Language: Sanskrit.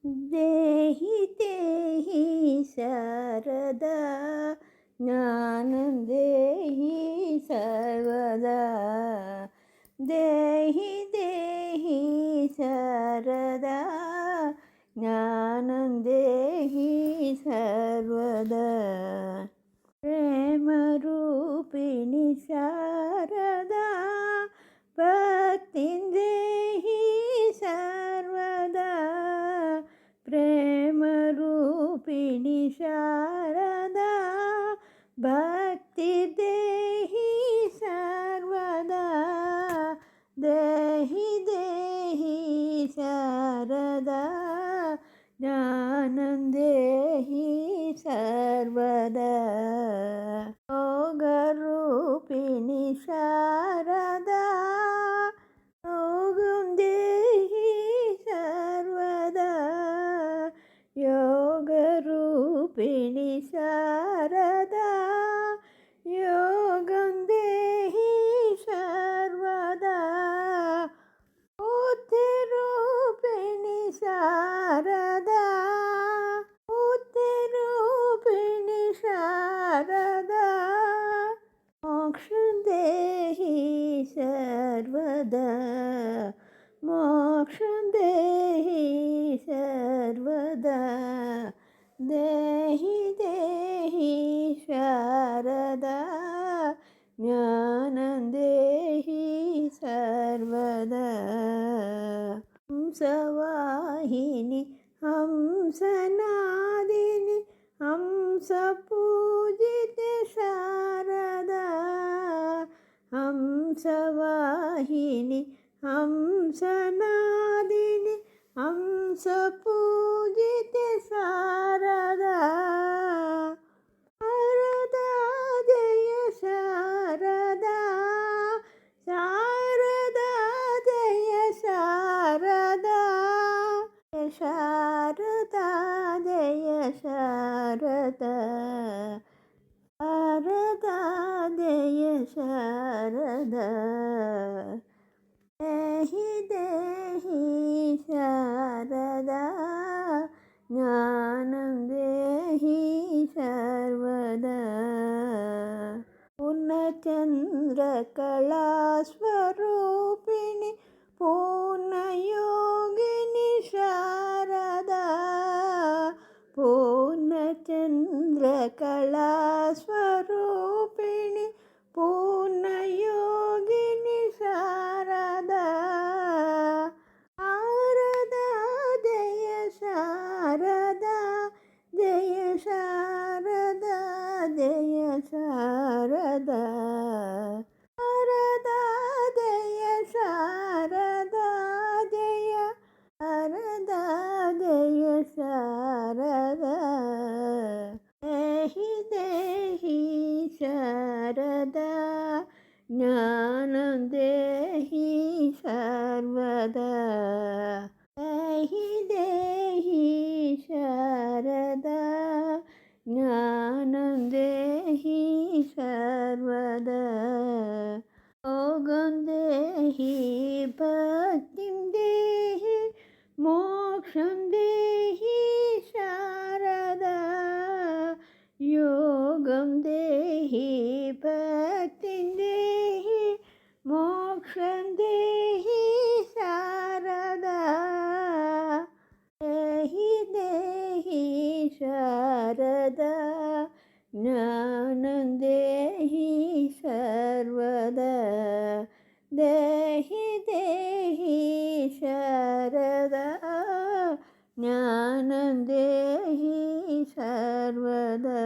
देहि देहि शारदा ज्ञानं देहि सर्वदा देहि देहि शारदा ज्ञानं देहि सर्वदा प्रेमरूपिणि शारदा भक्तिं देहि सर्वदा प्रेमरूपिणि शारदा भक्ति देहि सर्वदा देहि देहि शारदा ज्ञानं देहि सर्वदा योगरूपिणि शारदा योगं देहि सर्वदा योगरूपिणि शारदा योगं देहि सर्वदा बुद्धिरूपिणि शारदा बुद्धिरूपिणि शारदा मोक्षं देहि सर्वदा मोक्षं देहि सर्वदा देहि देहि शारदा ज्ञानं देहि सर्वदा हंसवाहिनि हंसनादिनि हंसपूजिते शारदा हंसवाहिनि हंसनादिनि हंसपूजिते शारदा शारदा जय शारदा शारदा जय शारदा शारदा जय शारदा शारदा जय शारदा देहि देहि शारदा ज्ञानं देहि सर्वदा पूर्णचन्द्रकलास्वरूपिणि पूर्णयोगिनि शारदा पूर्णचन्द्रकलास्वरूपिणि पूर्णयोगिनि शारदा शारदा जय शारदा जय शारदा जय शारदा शारदा जय शारदा जय शारदा जय शारदा देहि देहि शारदा ज्ञानं देहि सर्वदा देहि देहि शारदा ज्ञानं देहि सर्वदा योगं देहि भक्तिं देहि मोक्षं देहि शारदा योगं देहि भक्तिं देहि मोक्षं देहि शारदा देहि देहि शारदा ज्ञानं देहि सर्वदा देहि देहि शारदा ज्ञानं देहि सर्वदा।